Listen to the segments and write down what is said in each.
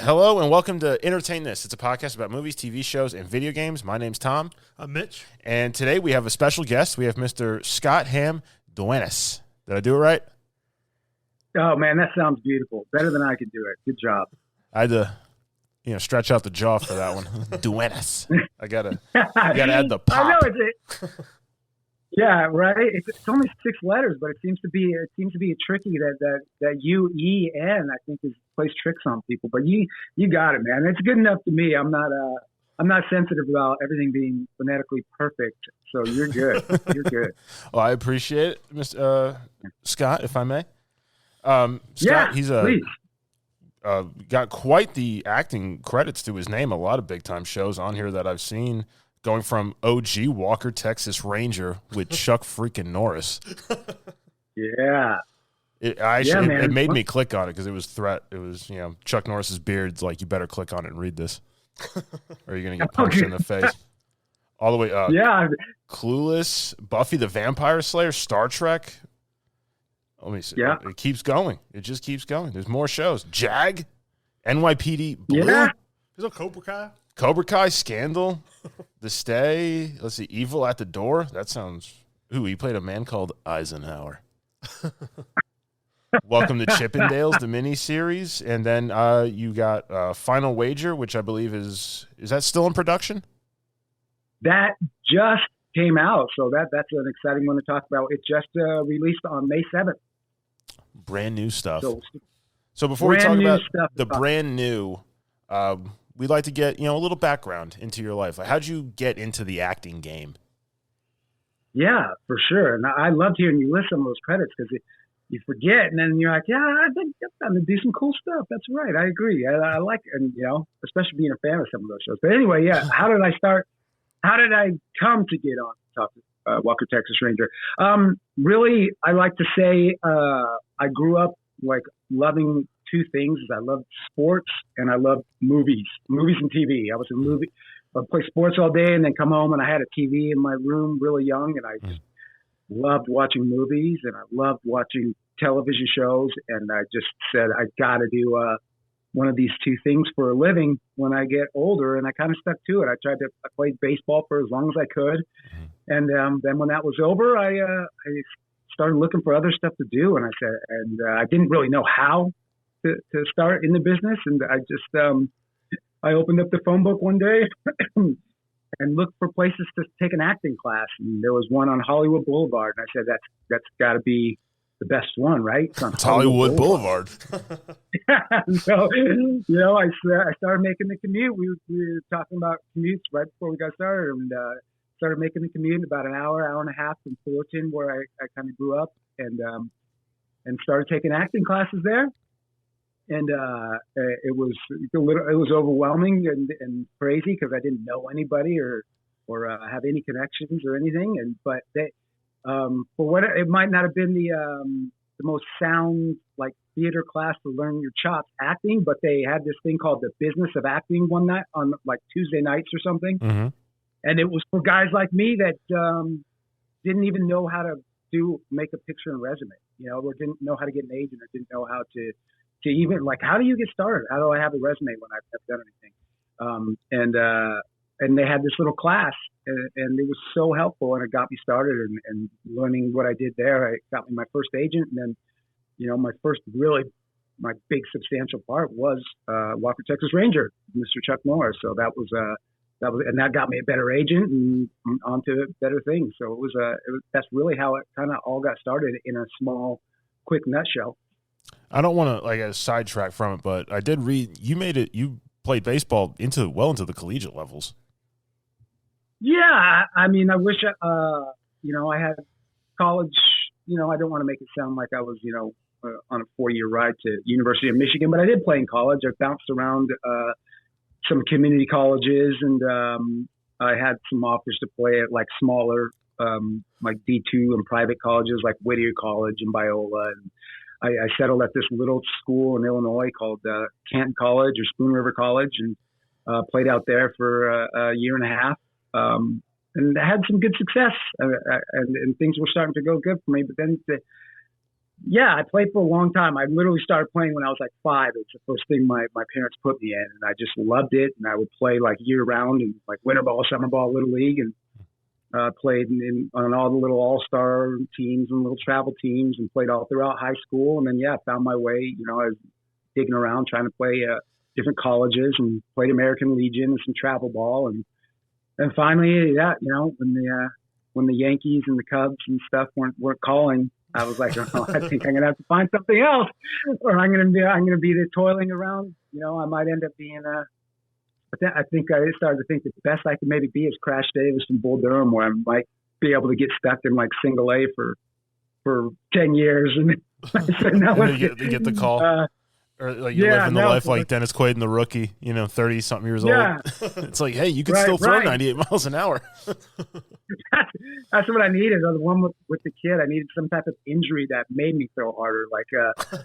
Hello and welcome to Entertain This. It's a podcast about movies, TV shows, and video games. My name's Tom. I'm Mitch. And today we have a special guest. We have Mr. Scott Ham Duenas. Did I do it right? Oh, man, that sounds beautiful. Better than I could do it. Good job. I had to, stretch out the jaw for that one. Duenas. I gotta add the pop. I know yeah, right. It's only 6 letters, but it seems to be a tricky that U-E-N. I think plays tricks on people. But you got it, man. It's good enough to me. I'm not sensitive about everything being phonetically perfect. So you're good. You're good. Well, I appreciate it, Mr. Scott, if I may. Scott, he's got quite the acting credits to his name. A lot of big time shows on here that I've seen, going from OG Walker, Texas Ranger with Chuck freaking Norris. Yeah. It made me click on it because it was threat. It was, Chuck Norris's beard's like, you better click on it and read this, or you're gonna get punched in the face. All the way up. Yeah. Clueless, Buffy the Vampire Slayer, Star Trek. Let me see. Yeah. It keeps going. It just keeps going. There's more shows. Jag, NYPD Blue. Yeah. There's a Cobra Kai. Cobra Kai, Scandal, The Stay. Let's see. Evil at the Door. That sounds. Ooh, he played a man called Eisenhower. Welcome to Chippendales, the miniseries, and then you got Final Wager, which I believe is that still in production? That just came out, so that's an exciting one to talk about. It just released on May 7th. Brand new stuff. So before we talk about the brand new, we'd like to get a little background into your life. Like, how'd you get into the acting game? Yeah, for sure. And I loved hearing you list some of those credits because you forget, and then you're like, yeah, I think I'm gonna do some cool stuff. That's right. I agree. I like, and especially being a fan of some of those shows. But anyway, yeah. How did I start? How did I come to get on Talk to Walker, Texas Ranger? Really, I like to say I grew up like loving two things. I loved sports and I loved movies and TV. I'd play sports all day and then come home and I had a TV in my room really young, and I just loved watching movies and I loved watching television shows. And I just said, I got to do one of these two things for a living when I get older. And I kind of stuck to it. I played baseball for as long as I could. And then when that was over, I started looking for other stuff to do. And I said, I didn't really know how to start in the business. And I just, I opened up the phone book one day and looked for places to take an acting class. And there was one on Hollywood Boulevard. And I said, that's got to be the best one, right? It's Hollywood Boulevard. So, I started making the commute. We were talking about commutes right before we got started, and started making the commute about an hour and a half from Fullerton, where I kind of grew up, and started taking acting classes there. And it was overwhelming and crazy because I didn't know anybody or have any connections or anything. But for what it might not have been the most sound like theater class to learn your chops acting, but they had this thing called the business of acting one night on like Tuesday nights or something. Mm-hmm. And it was for guys like me that didn't even know how to make a picture and resume, or didn't know how to get an agent, or didn't know how to even, like, how do you get started? How do I have a resume when I've never done anything? And they had this little class, and it was so helpful, and it got me started and learning what I did there. It got me my first agent, and then, my big substantial part was Walker, Texas Ranger, Mr. Chuck Norris. So that got me a better agent and onto better things. So that's really how it kind of all got started in a small, quick nutshell. I don't want to sidetrack from it, but I did read you played baseball into the collegiate levels. Yeah, I mean, I wish I had college. I don't want to make it sound like I was on a 4-year ride to University of Michigan, but I did play in college. I bounced around some community colleges, and I had some offers to play at like smaller like D2 and private colleges like Whittier College and Biola, and I settled at this little school in Illinois called Canton College or Spoon River College, and played out there for a year and a half, and had some good success, and things were starting to go good for me. But then Yeah, I played for a long time. I literally started playing when I was like 5. It's the first thing my parents put me in, and I just loved it. And I would play like year round and like winter ball, summer ball, little league, and played on all the little all-star teams and little travel teams, and played all throughout high school. And then found my way. You know, I was digging around trying to play different colleges, and played American Legion and some travel ball, and finally, when the Yankees and the Cubs and stuff weren't calling, I was like, oh, I think I'm gonna have to find something else, or I'm gonna be there toiling around. You know, I might end up being I think I started to think that the best I could maybe be is Crash Davis from Bull Durham, where I might be able to get stuck in like single A for 10 years, and I said, no, you get the call. Or like you're living the life like Dennis Quaid in The Rookie, 30-something years old. It's like, hey, you can still throw 98 miles an hour. That's what I needed. The one with the kid, I needed some type of injury that made me throw harder. Like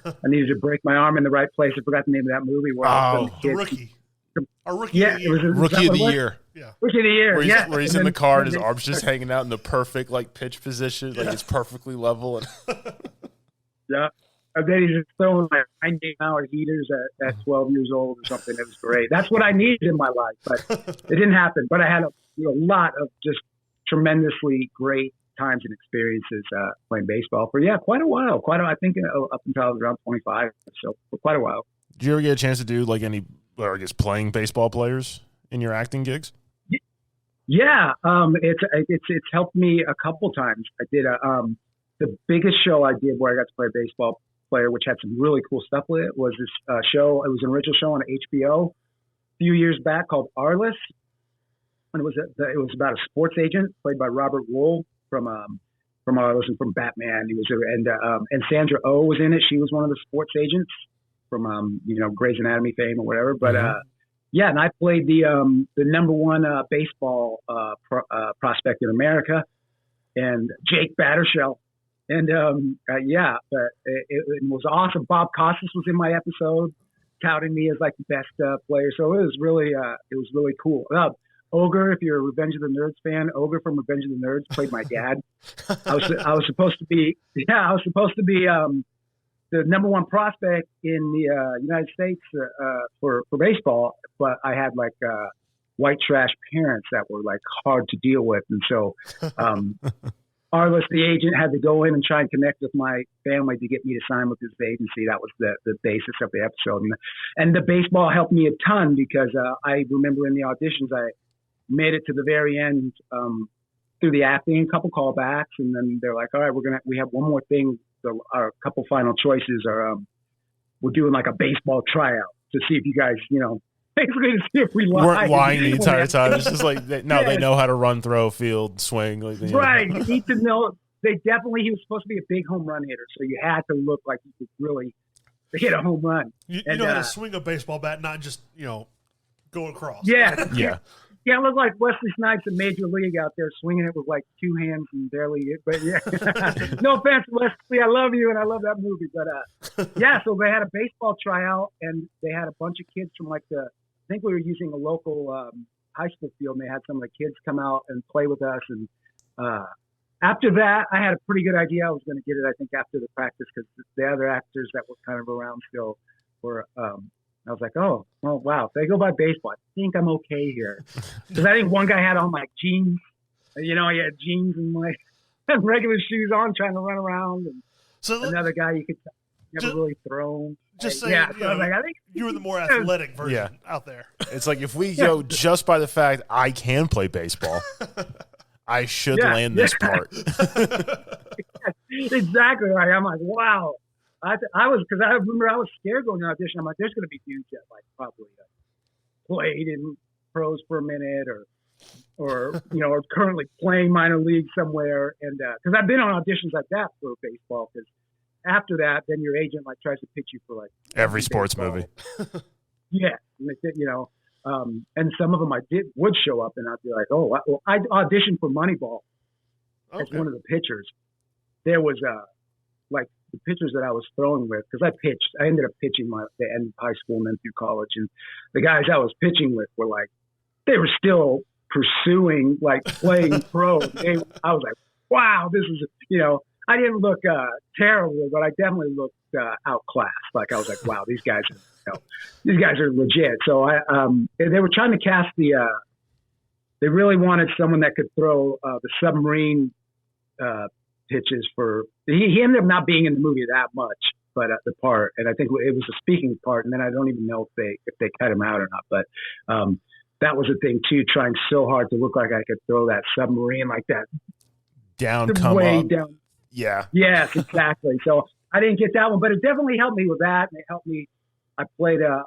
I needed to break my arm in the right place. I forgot the name of that movie. Where The Rookie. Rookie of the Year. Rookie of the Year. Yeah. Rookie of the Year. Where he's in the car and his arm's just hanging out in the perfect like pitch position, like it's perfectly level. And yeah. And then he's just throwing like 98-hour heaters at 12 years old or something. It was great. That's what I needed in my life, but it didn't happen. But I had a lot of just tremendously great times and experiences playing baseball for quite a while. I think up until I was around 25, so for quite a while. Did you ever get a chance to do like any, or I guess, playing baseball players in your acting gigs? Yeah, it's helped me a couple times. I did the biggest show I did where I got to play baseball player, which had some really cool stuff with it, was this show. It was an original show on HBO a few years back called Arliss, and it was about a sports agent played by Robert Wool from Arliss and from Batman. He was and Sandra Oh was in it. She was one of the sports agents from Grey's Anatomy fame or whatever. But and I played the number one baseball prospect in America, and Jake Battershell. And but it was awesome. Bob Costas was in my episode, touting me as like the best player. So it was really cool. Ogre, if you're a Revenge of the Nerds fan, Ogre from Revenge of the Nerds played my dad. I was supposed to be the number one prospect in the United States for baseball, but I had like white trash parents that were like hard to deal with, and so. Arliss, the agent, had to go in and try and connect with my family to get me to sign with his agency. That was the basis of the episode. And the baseball helped me a ton because I remember in the auditions, I made it to the very end through the acting, a couple callbacks, and then they're like, all right, we have one more thing. So our couple final choices are we're doing like a baseball tryout to see if you guys, basically to see if we weren't lying the entire time. It's just like, they know how to run, throw, field, swing. Right. You need to know. He was supposed to be a big home run hitter, so you had to look like you could really hit a home run. You know how to swing a baseball bat, not just, go across. Yeah. Yeah. Yeah, it looked like Wesley Snipes in Major League out there swinging it with like two hands and barely it. But yeah, no offense, Wesley, I love you and I love that movie. But so they had a baseball tryout and they had a bunch of kids from like I think we were using a local high school field, and they had some of the kids come out and play with us. And after that, I had a pretty good idea I was going to get it, I think, after the practice, because the other actors that were kind of around still were I was like, oh, well, wow. If they go by baseball, I think I'm okay here. Because I think one guy had on like jeans. He had jeans and like regular shoes on trying to run around. And so another guy you could never really thrown. Just saying, so I was like, I think you were the more athletic version out there. It's like if we go just by the fact I can play baseball, I should land this part. Exactly. Right. I'm like, wow. I remember I was scared going to audition. I'm like, there's going to be dudes that like probably played in pros for a minute or are currently playing minor league somewhere. And because I've been on auditions like that for baseball, because after that, then your agent like tries to pitch you for like every sports baseball. movie. Yeah, and some of them would show up, and I'd be like, oh, well, I auditioned for Moneyball as one of the pitchers. There was like the pitchers that I was throwing with, because I ended up pitching the end of high school and then through college, and the guys I was pitching with were like, they were still pursuing like playing pro. I was like, wow, this is I didn't look terrible, but I definitely looked outclassed. Like I was like, wow, these guys are legit. So they were trying to cast they really wanted someone that could throw the submarine pitches for. He ended up not being in the movie that much, but the part, and I think it was a speaking part. And then I don't even know if they cut him out or not, but. That was a thing too, trying so hard to look like I could throw that submarine like that. Way up. Down. Yeah. Yes, exactly. So I didn't get that one, but it definitely helped me with that. And it helped me. I played a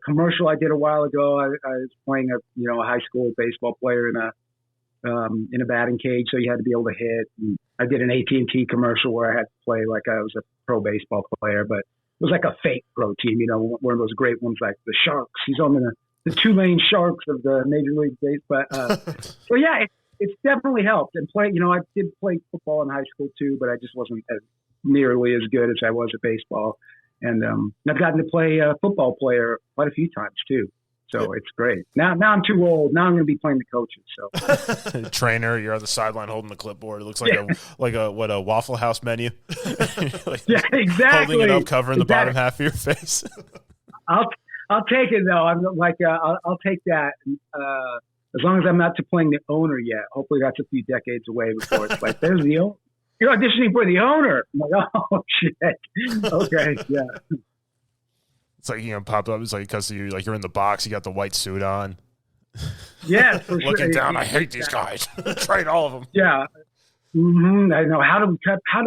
commercial I did a while ago. I was playing a high school baseball player in a batting cage, so you had to be able to hit. And I did an AT&T commercial where I had to play like I was a pro baseball player, but it was like a fake pro team. One of those great ones like the Sharks. He's on the Tulane Sharks of the Major League Baseball. So yeah, it's definitely helped. And I did play football in high school too, but I just wasn't nearly as good as I was at baseball. And I've gotten to play football player quite a few times too. So it's great. Now I'm too old. Now I'm going to be playing the coaches. So trainer, you're on the sideline holding the clipboard. It looks like a Waffle House menu. Yeah, exactly. Holding it up, covering the bottom half of your face. I'll take it though. I'm like, I'll take that as long as I'm not playing the owner yet. Hopefully, that's a few decades away before it's like, there's the owner. You're auditioning for the owner. I'm like, oh shit. Okay, yeah. It's like pop up. It's like because you're in the box. You got the white suit on. Yeah, for sure. Looking down. I hate these guys. Trade all of them. Yeah. Mm-hmm. I know. How do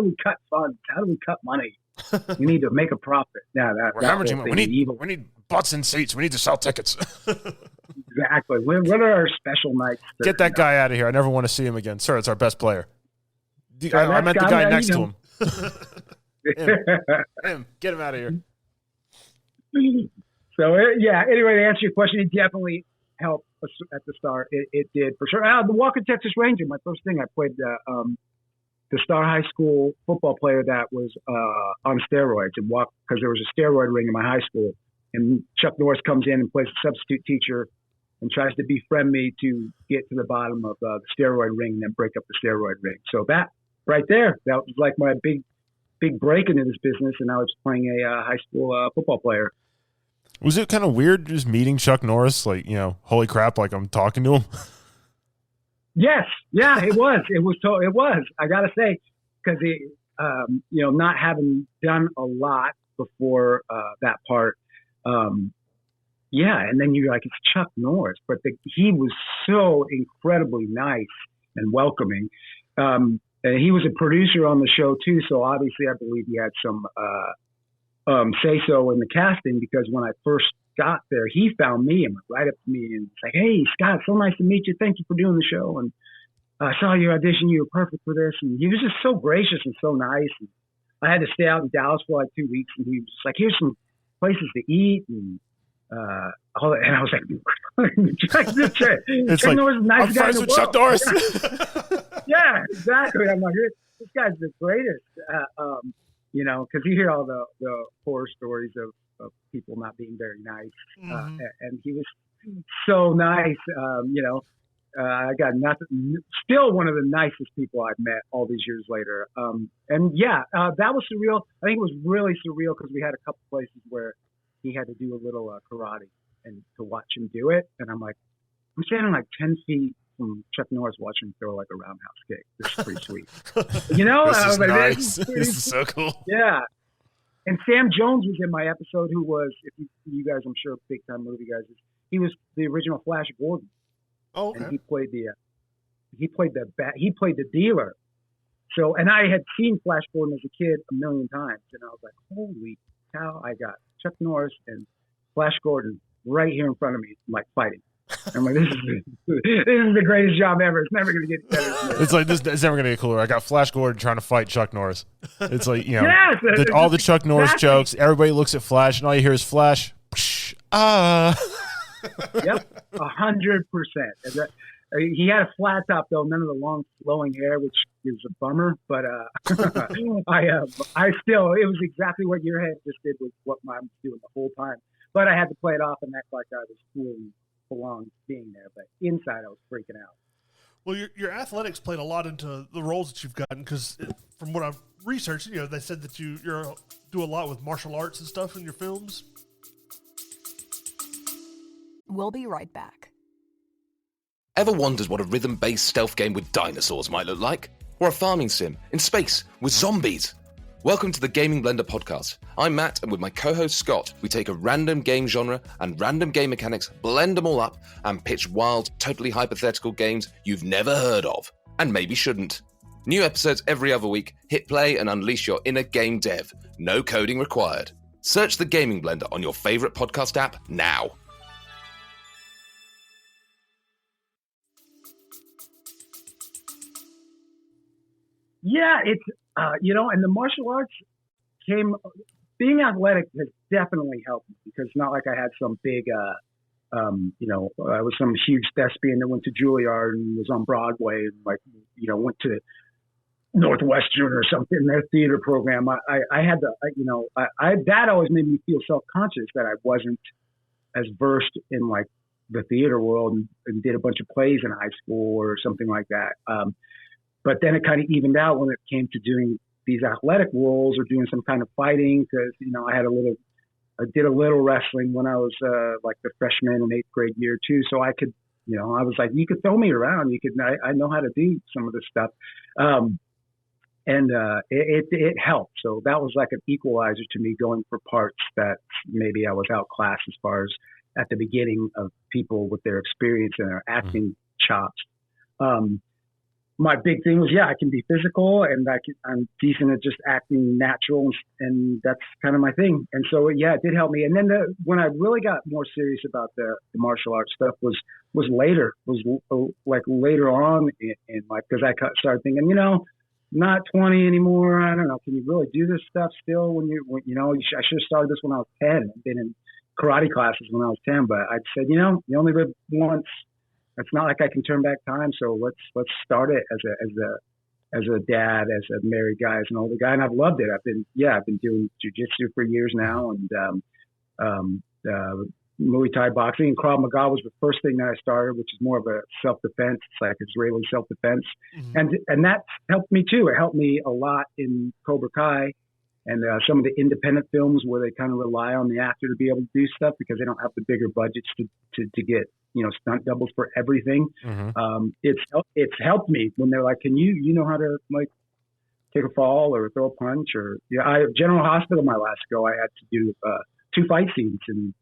we cut funds? How do we cut money? We need to make a profit. Yeah, we're hemorrhaging. We need butts and seats. We need to sell tickets. Exactly. What are our special nights? Get that guy out of here. I never want to see him again. Sir, it's our best player. I meant the guy next to him. Him. Get him out of here. So, yeah, anyway, to answer your question, it definitely helped us at the start. It did, for sure. The Walker, Texas Ranger, my first thing, I played the star high school football player that was on steroids and walked because there was a steroid ring in my high school. And Chuck Norris comes in and plays a substitute teacher and tries to befriend me to get to the bottom of the steroid ring and then break up the steroid ring. So that right there, that was like my big break into this business. And I was playing a high school football player. Was it kind of weird just meeting Chuck Norris? Like, holy crap, like I'm talking to him. Yes. Yeah, it was. It was. I got to say, because, not having done a lot before that part, and then you're like, it's Chuck Norris. But he was so incredibly nice and welcoming. And he was a producer on the show, too. So obviously, I believe he had some say-so in the casting because when I first got there, he found me and went right up to me and was like, hey, Scott, so nice to meet you. Thank you for doing the show. And I saw your audition. You were perfect for this. And he was just so gracious and so nice. And I had to stay out in Dallas for like 2 weeks. And he was just like, here's some places to eat. And all that. And I was like, Chuck Norris is nice. I'm friends with Chuck Norris. Yeah, exactly. I'm like, this guy's the greatest. Because you hear all the horror stories of people not being very nice. And he was so nice. I got nothing, still one of the nicest people I've met all these years later. That was surreal. I think it was really surreal because we had a couple places where he had to do a little karate and to watch him do it. And I'm like, I'm standing like 10 feet from Chuck Norris watching him throw like a roundhouse kick. This is pretty sweet. This is nice. This is so cool. Yeah. And Sam Jones was in my episode, who was, if you guys, I'm sure, big time movie guys, he was the original Flash Gordon. Oh, okay. And he played the dealer. So, and I had seen Flash Gordon as a kid a million times, and I was like, holy cow! I got Chuck Norris and Flash Gordon right here in front of me, like fighting. I'm like, this is the greatest job ever. It's never going to get better. It's like this. It's never going to get cooler. I got Flash Gordon trying to fight Chuck Norris. It's like yes, all the Chuck Norris jokes. Everybody looks at Flash, and all you hear is Flash. Yep, 100%. He had a flat top though, none of the long flowing hair, which is a bummer. But I still, it was exactly what your head just did with what I was doing the whole time. But I had to play it off and act like I was cool and belonged being there. But inside, I was freaking out. Well, your athletics played a lot into the roles that you've gotten because from what I've researched, they said that you do a lot with martial arts and stuff in your films. We'll be right back. Ever wondered what a rhythm-based stealth game with dinosaurs might look like? Or a farming sim in space with zombies? Welcome to the Gaming Blender podcast. I'm Matt, and with my co-host Scott, we take a random game genre and random game mechanics, blend them all up, and pitch wild, totally hypothetical games you've never heard of, and maybe shouldn't. New episodes every other week. Hit play and unleash your inner game dev. No coding required. Search the Gaming Blender on your favorite podcast app now. Yeah, it's, and the martial arts being athletic has definitely helped me because it's not like I had some big, I was some huge thespian that went to Juilliard and was on Broadway and went to Northwestern or something, their theater program. I had that always made me feel self-conscious that I wasn't as versed in like the theater world and did a bunch of plays in high school or something like that. But then it kind of evened out when it came to doing these athletic roles or doing some kind of fighting because, I did a little wrestling when I was like the freshman and 8th grade year too. So I could, I was like, you could throw me around. I know how to do some of this stuff. It helped. So that was like an equalizer to me going for parts that maybe I was outclassed as far as at the beginning of people with their experience and their acting chops. My big thing was, I can be physical and I'm decent at just acting natural and that's kind of my thing. And so, it did help me. And then when I really got more serious about the martial arts stuff was later on in life because I started thinking, not 20 anymore. I don't know. Can you really do this stuff still I should have started this when I was 10. I've been in karate classes when I was 10, but I said, you only live once. It's not like I can turn back time, so let's start it as a dad, as a married guy, as an older guy, and I've loved it. I've been doing jiu-jitsu for years now, and Muay Thai boxing and Krav Maga was the first thing that I started, which is more of a self-defense. It's like Israeli self-defense, and that helped me too. It helped me a lot in Cobra Kai and some of the independent films where they kind of rely on the actor to be able to do stuff because they don't have the bigger budgets to get stunt doubles for everything. It's helped me when they're like, can you know how to like take a fall or throw a punch or General Hospital my last go I had to do 2 fight scenes and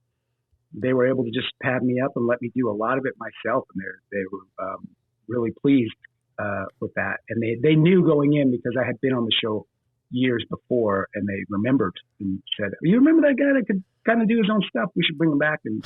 they were able to just pad me up and let me do a lot of it myself and they were really pleased with that and they knew going in because I had been on the show years before and they remembered and said, you remember that guy that could kind of do his own stuff? We should bring him back and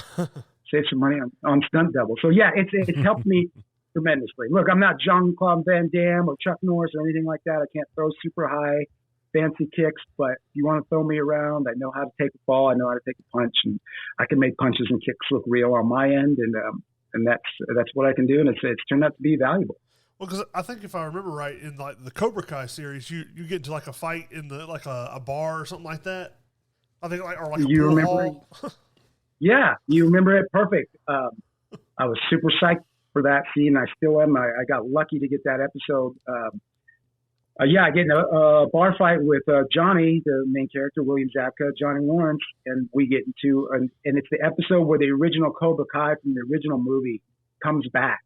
save some money on stunt double. So it's helped me tremendously. Look, I'm not Jean-Claude Van Damme or Chuck Norris or anything like that. I can't throw super high fancy kicks, but if you want to throw me around, I know how to take a fall. I know how to take a punch and I can make punches and kicks look real on my end. And that's what I can do. And it's turned out to be valuable. Well, because I think if I remember right, in like the Cobra Kai series, you get into like a fight in a bar or something like that. I think or like you a pool remember hall. Yeah, you remember it perfect. I was super psyched for that scene. I still am. I got lucky to get that episode. I get in a bar fight with Johnny, the main character, William Zabka, Johnny Lawrence, and we get into and it's the episode where the original Cobra Kai from the original movie comes back.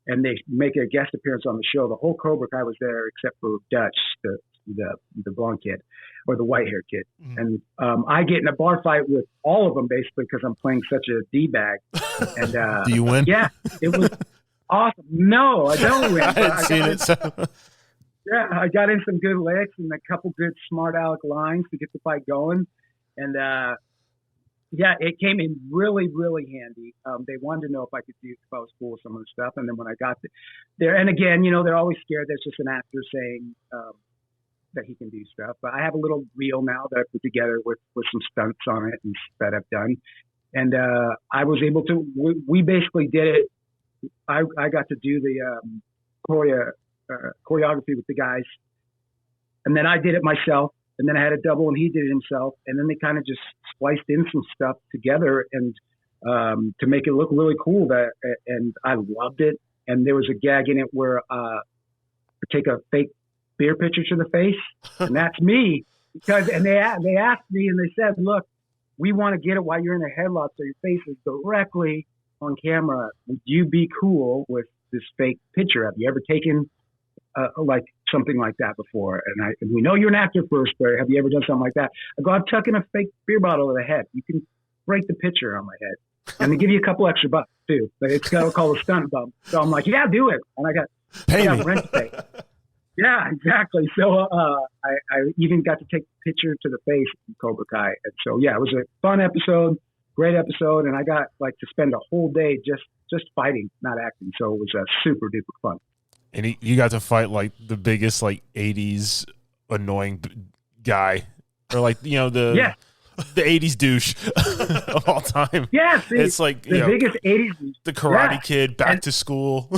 And they make a guest appearance on the show. The whole Cobra Kai was there except for Dutch, the blonde kid or the white haired kid. And I get in a bar fight with all of them basically because I'm playing such a D-bag. And do you win? Yeah, it was awesome. No, I don't win. I hadn't seen it. So. Yeah, I got in some good licks and a couple good smart aleck lines to get the fight going. And it came in really, really handy. They wanted to know if I was cool with some of the stuff. And then when I got there, and again, they're always scared there's just an actor saying that he can do stuff. But I have a little reel now that I put together with some stunts on it and that I've done. And I was able to, we basically did it. I got to do the choreography with the guys. And then I did it myself. And then I had a double and he did it himself. And then they kind of just spliced in some stuff together and to make it look really cool. And I loved it. and there was a gag in it where I take a fake beer pitcher to the face, and that's me. And they asked me, and they said, "Look, we want to get it while you're in a headlock, so your face is directly on camera. Would you be cool with this fake picture? Have you ever taken like something like that before? And we know you're an actor first, but have you ever done something like that?" I go, "I'm tucking a fake beer bottle to the head. You can break the picture on my head, and they give you a couple extra bucks too. But it's called a stunt bump." So I'm like, "Yeah, do it." And I got rent to pay. Yeah, exactly. So I even got to take the picture to the face in Cobra Kai. And so, yeah, it was a fun episode, great episode. And I got like to spend a whole day just fighting, not acting. So it was super duper fun. And you got to fight like the biggest like 80s annoying guy, or like, you know, the 80s douche of all time. Yes. It's like the biggest 80s douche. The Karate Kid, Back to School.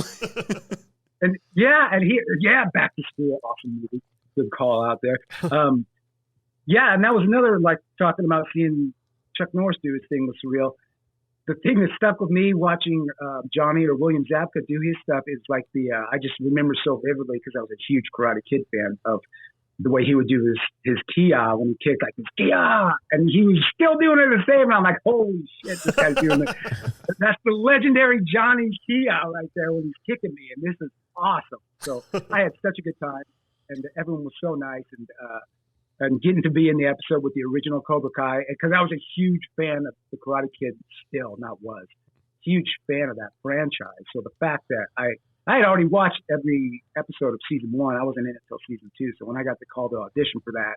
And Back to School, awesome movie. Good call out there. And that was another, like, talking about seeing Chuck Norris do his thing was surreal. The thing that stuck with me watching Johnny or William Zabka do his stuff is like I just remember so vividly, because I was a huge Karate Kid fan, of the way he would do his Kia when he kicked, like his Kia, and he was still doing it the same. And I'm like, holy shit, this guy's doing it. That's the legendary Johnny's Kia right there when he's kicking me, and this is awesome. So I had such a good time, and everyone was so nice, and getting to be in the episode with the original Cobra Kai, because I was a huge fan of the Karate Kid huge fan of that franchise. So the fact that I had already watched every episode of season 1. I wasn't in it until season 2. So when I got the call to audition for that,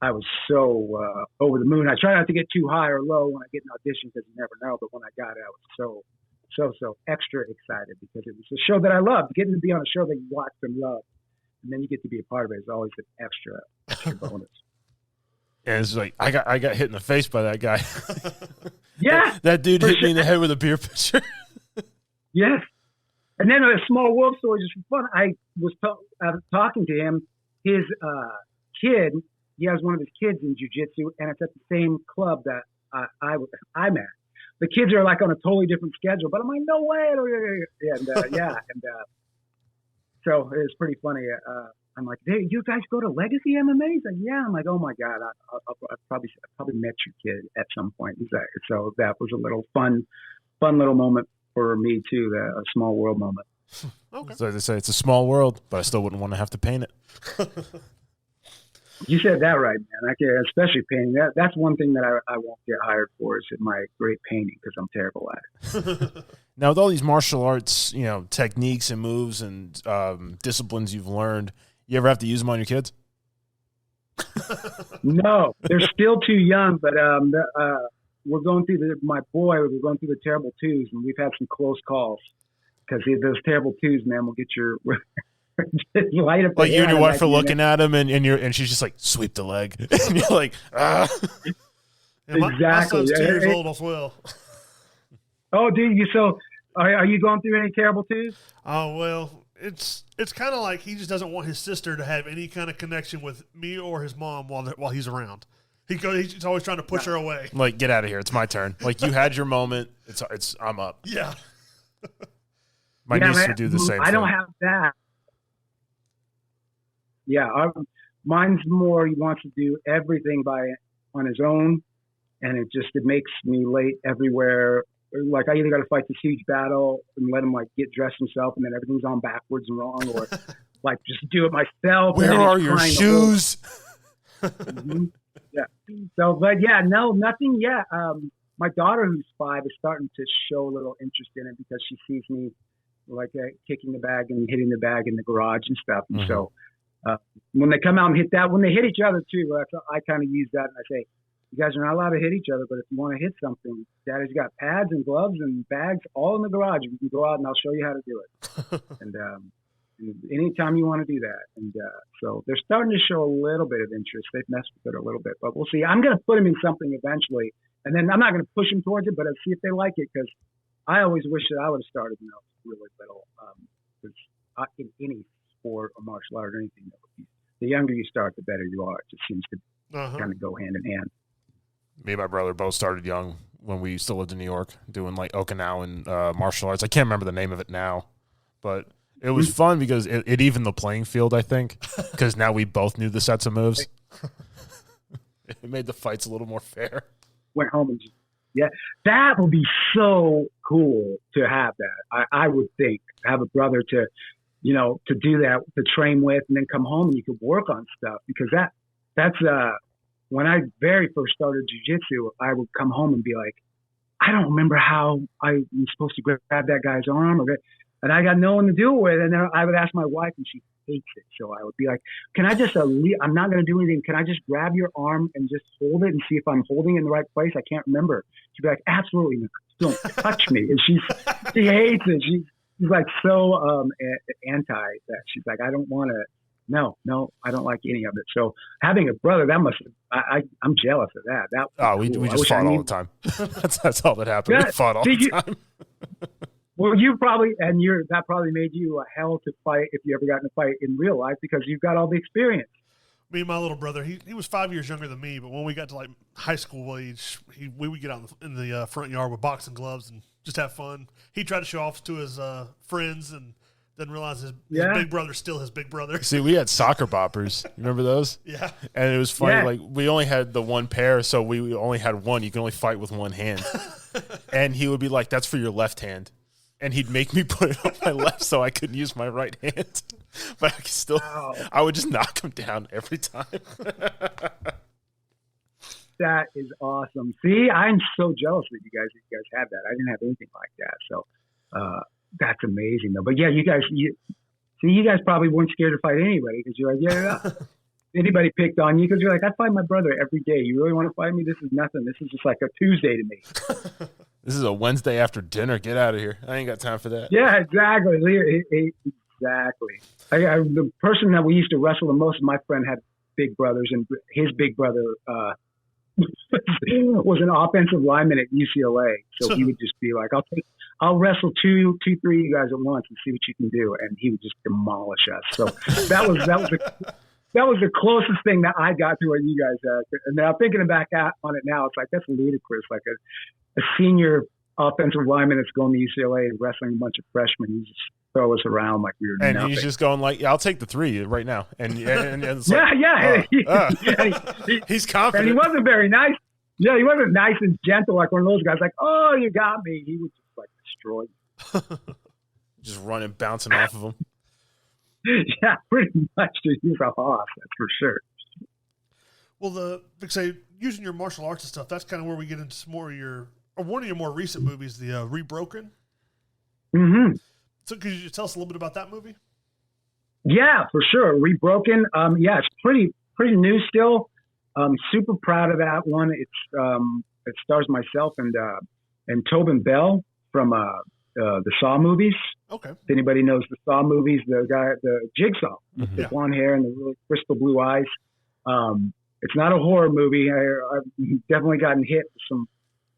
I was so over the moon. I try not to get too high or low when I get an audition, because you never know. But when I got it, I was so extra excited, because it was a show that I loved. Getting to be on a show that you watch and love, and then you get to be a part of it, is always an extra bonus. And it's like, I got hit in the face by that guy. Yeah. that dude hit me in the head with a beer pitcher. Yes. And then a small world story, just for fun. I was talking to him. His kid, he has one of his kids in jiu-jitsu, and it's at the same club that I'm at. The kids are like on a totally different schedule, but I'm like, no way. And so it was pretty funny. I'm like, hey, you guys go to Legacy MMA? He's like, yeah. I'm like, oh my God, I probably met your kid at some point. So that was a little fun little moment for me too, a small world moment. Okay. So they say it's a small world, but I still wouldn't want to have to paint it. You said that right, man. I can, especially painting. That's one thing that I won't get hired for, is my great painting, because I'm terrible at it. Now, with all these martial arts, techniques and moves and disciplines you've learned, you ever have to use them on your kids? No, they're still too young, but we're going through we're going through the terrible twos, and we've had some close calls, because those terrible twos, man, will get your light up. Like you and your wife are looking at him, and she's just like, sweep the leg, and you're like, ah. Yeah, exactly. My son's 2 years old as well. Oh, dude, so are you going through any terrible twos? Oh well. It's kind of like he just doesn't want his sister to have any kind of connection with me or his mom while he's around. He's always trying to push her away. Like, get out of here! It's my turn. Like, you had your moment. I'm up. Yeah. My niece would do the same. I don't have that. Yeah, mine's more. He wants to do everything on his own, and it makes me late everywhere. Like, I either got to fight this huge battle and let him like get dressed himself, and then everything's on backwards and wrong, or like just do it myself. Where are your shoes? Mm-hmm. Yeah. So, but yeah, no, nothing yet. My daughter, who's 5, is starting to show a little interest in it, because she sees me like kicking the bag and hitting the bag in the garage and stuff. And so when they come out and hit that, when they hit each other too, I kind of use that, and I say, you guys are not allowed to hit each other, but if you want to hit something, Daddy's got pads and gloves and bags all in the garage. You can go out and I'll show you how to do it. and anytime you want to do that. And so they're starting to show a little bit of interest. They've messed with it a little bit, but we'll see. I'm going to put them in something eventually, and then I'm not going to push them towards it, but I'll see if they like it, because I always wish that I would have started when I was really little. Because in any sport or martial art or anything, the younger you start, the better you are. It just seems to kind of go hand in hand. Me and my brother both started young when we still lived in New York, doing like Okinawan martial arts. I can't remember the name of it now, but it was fun because it evened the playing field, I think, because now we both knew the sets of moves. It made the fights a little more fair. Went home and that would be so cool to have that. I would think, have a brother to do that, to train with, and then come home and you could work on stuff, because that's when I very first started jiu-jitsu, I would come home and be like, I don't remember how I'm supposed to grab that guy's arm, and I got no one to do it with. And then I would ask my wife, and she hates it. So I would be like, can I just, I'm not going to do anything. Can I just grab your arm and just hold it and see if I'm holding it in the right place? I can't remember. She'd be like, absolutely not. Don't touch me. And she hates it. She's like so anti that. She's like, I don't want to. No, I don't like any of it. So having a brother, that must. I'm jealous of that. We just fought all the time. that's all that happened. Yeah, we fought all the time. Well, that probably made you a hell to fight if you ever got in a fight in real life, because you've got all the experience. Me and my little brother, he was 5 years younger than me, but when we got to like high school age, we would get out in the front yard with boxing gloves and just have fun. He tried to show off to his friends and didn't realize his big brother's still his big brother. See, we had soccer boppers. You remember those? Yeah. And it was funny. Like, we only had the one pair, so we only had one. You can only fight with one hand. And he would be like, that's for your left hand. And he'd make me put it on my left so I couldn't use my right hand. But I could still, I would just knock him down every time. That is awesome. See, I'm so jealous that you guys have that. I didn't have anything like that. So that's amazing, though. But yeah, you guys probably weren't scared to fight anybody, because you're like, anybody picked on you, because you're like, I fight my brother every day. You really want to fight me? This is nothing. This is just like a Tuesday to me. This is a Wednesday after dinner. Get out of here. I ain't got time for that. Yeah, exactly. Exactly. The person that we used to wrestle the most, my friend had big brothers, and his big brother was an offensive lineman at UCLA. So he would just be like, I'll wrestle two, three of you guys at once and see what you can do. And he would just demolish us. So that was the closest thing that I got to what you guys had. And now thinking back on it now, it's like, that's ludicrous. Like a senior offensive lineman that's going to UCLA and wrestling a bunch of freshmen. He just throw us around like we were nothing. And he's just going like, I'll take the 3 right now. And it's he's confident. And he wasn't very nice. Yeah, he wasn't nice and gentle like one of those guys. Like, oh, you got me. He would just like destroy you. Just running, bouncing off of him. Yeah, pretty much. He's a hoss, that's for sure. Well, using your martial arts and stuff, that's kind of where we get into some more of one of your more recent movies, the Rebroken. Mm-hmm. So could you tell us a little bit about that movie? Yeah, for sure. Rebroken. It's pretty new still. Super proud of that one. It stars myself and Tobin Bell from the Saw movies. Okay. If anybody knows the Saw movies, the guy, the Jigsaw, with the blonde hair and the really crystal blue eyes. It's not a horror movie. I've definitely gotten hit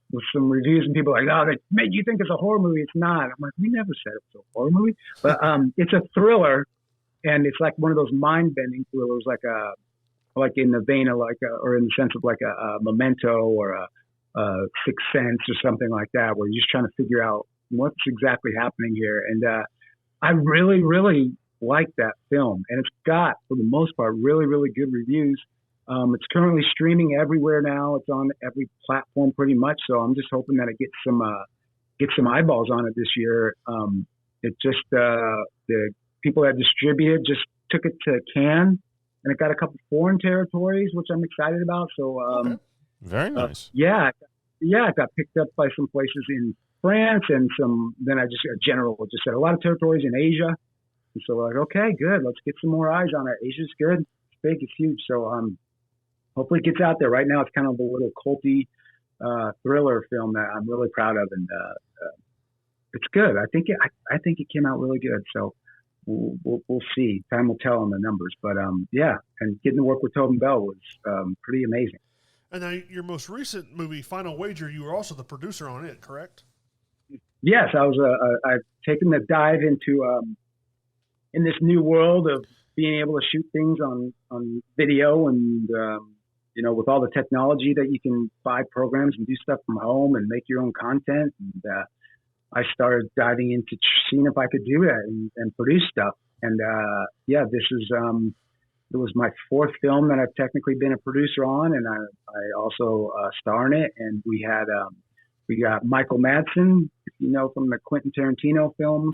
with some reviews, and people are like, oh, they made you think it's a horror movie. It's not. I'm like, we never said it was a horror movie. But it's a thriller, and it's like one of those mind-bending thrillers, like in the vein of or in the sense of like a Memento or a Sixth Sense or something like that, where you're just trying to figure out what's exactly happening here. And I really, really like that film, and it's got, for the most part, really, really good reviews. It's currently streaming everywhere now. It's on every platform pretty much. So I'm just hoping that it gets some eyeballs on it this year. It just the people that distributed just took it to Cannes, and it got a couple foreign territories, which I'm excited about. So okay. Very nice. It got picked up by some places in France, and then a general just said a lot of territories in Asia. And so we're like, okay, good. Let's get some more eyes on it. Asia's good. It's big. It's huge. So hopefully it gets out there. Right now it's kind of a little culty thriller film that I'm really proud of, and it's good. I think it came out really good. So we'll see. Time will tell on the numbers. But and getting to work with Tobin Bell was pretty amazing. And now your most recent movie, Final Wager, you were also the producer on it, correct? Yes, I was. I've taken the dive into in this new world of being able to shoot things on video, and with all the technology that you can buy programs and do stuff from home and make your own content. And I started diving into seeing if I could do that and produce stuff. And this is it was my fourth film that I've technically been a producer on, and I also star in it. And we got Michael Madsen, if you know from the Quentin Tarantino films,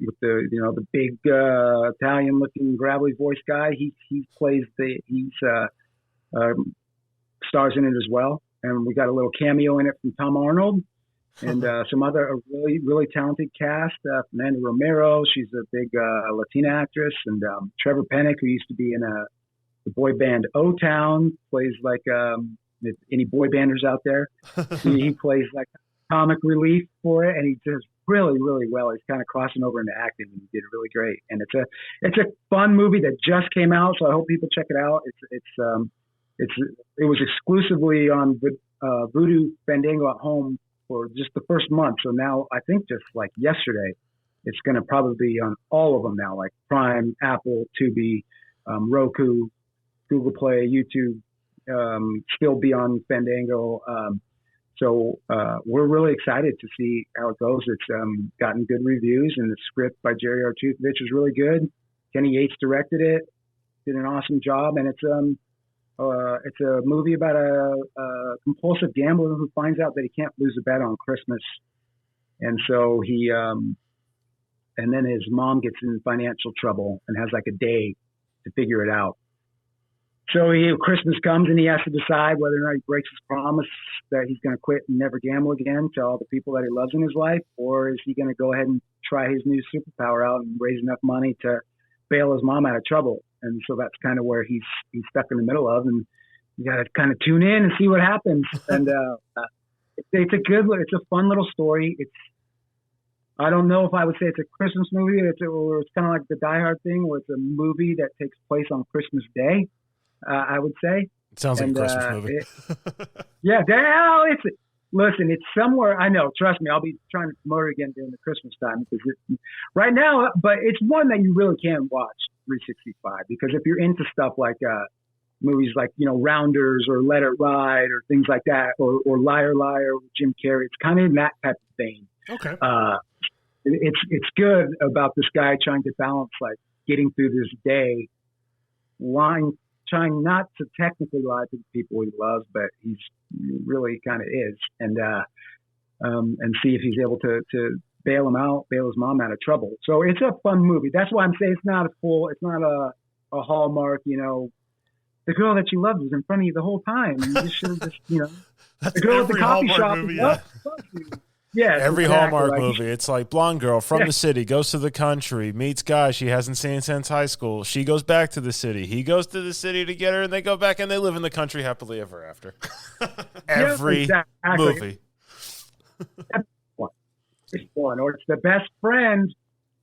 with the big Italian-looking gravelly voice guy. He plays stars in it as well. And we got a little cameo in it from Tom Arnold. And some other really, really talented cast. Fernanda Romero, she's a big Latina actress. And Trevor Pennick, who used to be in the boy band O-Town, plays like, if any boy banders out there, he plays like comic relief for it. And he does really, really well. He's kind of crossing over into acting, and he did really great. And it's a fun movie that just came out, so I hope people check it out. It was exclusively on Voodoo Fandango at home for just the first month. So now I think just like yesterday, it's going to probably be on all of them now, like Prime, Apple, Tubi, Roku, Google Play, YouTube, still be on Fandango. So we're really excited to see how it goes. It's gotten good reviews, and the script by Jerry Artukovich is really good. Kenny Yates directed it, did an awesome job, and it's a movie about a compulsive gambler who finds out that he can't lose a bet on Christmas. And so and then his mom gets in financial trouble and has like a day to figure it out. So Christmas comes and he has to decide whether or not he breaks his promise that he's going to quit and never gamble again to all the people that he loves in his life, or is he going to go ahead and try his new superpower out and raise enough money to bail his mom out of trouble. And so that's kind of where he's stuck in the middle of, and you got to kind of tune in and see what happens. And it's a fun little story. I don't know if I would say it's a Christmas movie. It's kind of like the Die Hard thing, where it's a movie that takes place on Christmas Day. I would say it sounds like a Christmas movie. Listen, it's somewhere. I know. Trust me, I'll be trying to promote it again during the Christmas time because right now. But it's one that you really can watch 365, because if you're into stuff like movies like Rounders or Let It Ride or things like that, or Liar Liar with Jim Carrey, it's kind of in that type of vein. Okay. It's good about this guy trying to balance like getting through this day, trying not to technically lie to the people he loves, but he really kind of is, and see if he's able to bail his mom out of trouble. So it's a fun movie. That's why I'm saying it's not a Hallmark, the girl that you loved was in front of you the whole time. You just should have That's the girl at the coffee Hallmark shop. Movie, Yeah, every Hallmark movie. It's like blonde girl from the city goes to the country, meets guy she hasn't seen since high school. She goes back to the city. He goes to the city to get her, and they go back and they live in the country happily ever after. Every movie. It's one, or it's the best friend.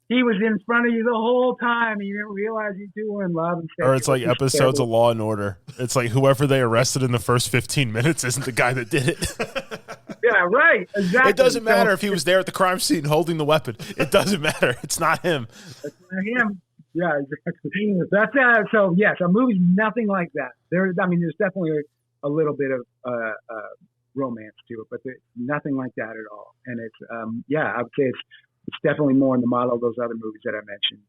He was in front of you the whole time, and you didn't realize you two were in love. Or it's like episodes of Law and Order. It's like whoever they arrested in the first 15 minutes isn't the guy that did it. Yeah, right. Exactly. It doesn't matter if he was there at the crime scene holding the weapon. It doesn't matter. It's not him. It's not him. Yeah, exactly. That's so. Yes, a movie's nothing like that. There's definitely a little bit of romance to it, but there's nothing like that at all. And it's I would say it's definitely more in the model of those other movies that I mentioned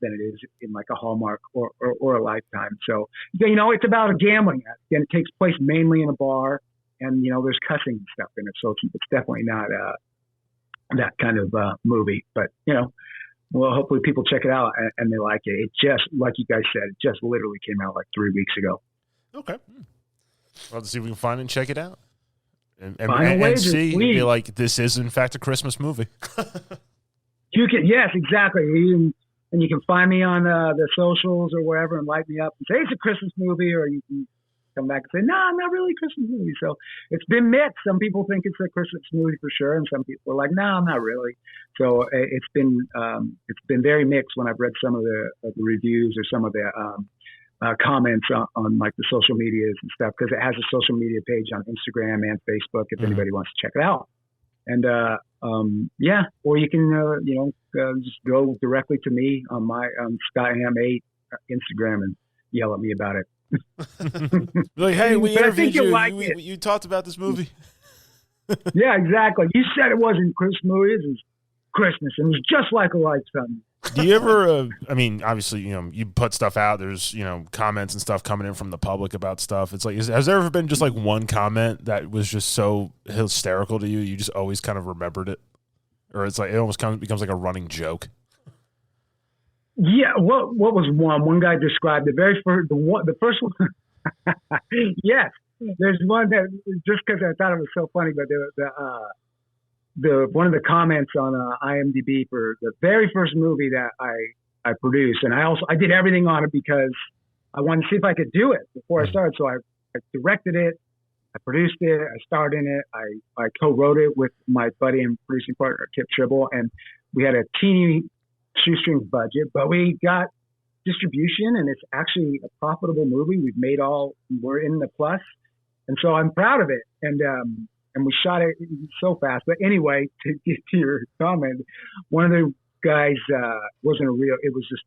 than it is in like a Hallmark or a Lifetime. So it's about a gambling act, and it takes place mainly in a bar. And, there's cussing and stuff in it. So it's definitely not that kind of movie. But, well, hopefully people check it out and they like it. It just, like you guys said, it just literally came out like 3 weeks ago. Okay. Well, let's see if we can find it and check it out. And see, and be like, this is, in fact, a Christmas movie. Yes, exactly. And you can find me on the socials or wherever and light me up and say it's a Christmas movie, or you can come back and say, no, not really a Christmas movie. So it's been mixed. Some people think it's a Christmas movie for sure, and some people are like, no, not really. So it's been very mixed when I've read some of the reviews or some of the comments on like the social medias and stuff, because it has a social media page on Instagram and Facebook if anybody wants to check it out. And or you can just go directly to me on my Scott Ham 8 Instagram and yell at me about it. Like, hey, we interviewed you. You talked about this movie. Yeah, exactly. You said it wasn't Christmas movie. It was Christmas. It was just like a light family. Do you ever, I mean, obviously, you put stuff out. There's, comments and stuff coming in from the public about stuff. It's like, has there ever been just like one comment that was just so hysterical to you? You just always kind of remembered it? Or it's like, it almost becomes like a running joke? Yeah. What was one? One guy described the first one. Yes. There's one that, just because I thought it was so funny, but one of the comments on IMDb for the very first movie that I produced, and I did everything on it because I wanted to see if I could do it before I started. So I directed it, I produced it, I starred in it, I co-wrote it with my buddy and producing partner Kip Tribble, and we had a teeny shoestring budget, but we got distribution, and it's actually a profitable movie. We're in the plus, and so I'm proud of it. And we shot it so fast. But anyway, to get to your comment, one of the guys wasn't it was just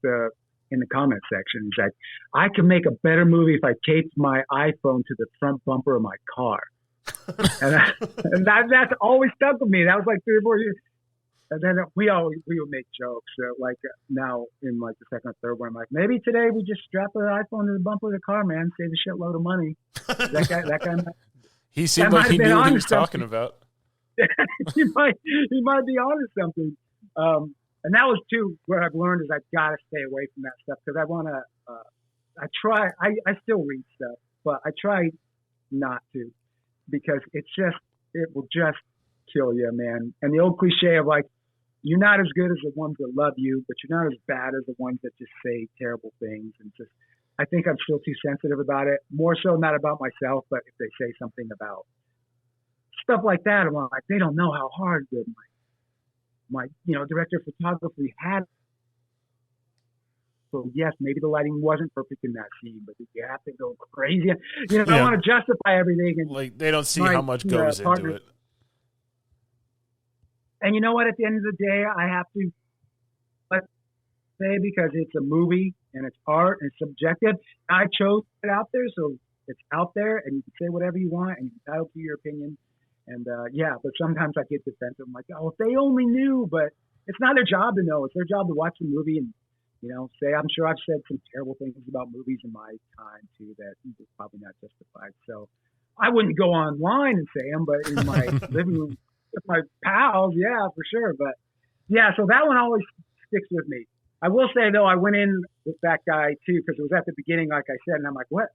in the comment section. He's like, I could make a better movie if I taped my iPhone to the front bumper of my car. and that's always stuck with me. That was like 3 or 4 years. And then we would make jokes. Now in like the second or third one, I'm like, maybe today we just strap an iPhone to the bumper of the car, man, save a shitload of money. That guy he seemed like he knew what he was talking about. he might be onto something. And that was too, what I've learned is I've got to stay away from that stuff because I want to, I still read stuff, but I try not to because it will just kill you, man. And the old cliche of like, you're not as good as the ones that love you, but you're not as bad as the ones that just say terrible things. And just, I think I'm still too sensitive about it. More so not about myself, but if they say something about stuff like that, I'm like, they don't know how hard my director of photography had. So yes, maybe the lighting wasn't perfect in that scene, but you have to go crazy. I want to justify everything. And like they don't see how much goes into it. And you know what? At the end of the day, I have to say, because it's a movie and it's art and it's subjective. I chose it out there, so it's out there, and you can say whatever you want, and you're entitled to your opinion. And but sometimes I get defensive. I'm like, oh, if they only knew, but it's not their job to know. It's their job to watch the movie and say. I'm sure I've said some terrible things about movies in my time too that is probably not justified. So I wouldn't go online and say them, but in my living room with my pals, yeah, for sure. But yeah, so that one always sticks with me. I will say though, I went in with that guy too because it was at the beginning, like I said, and I'm like, what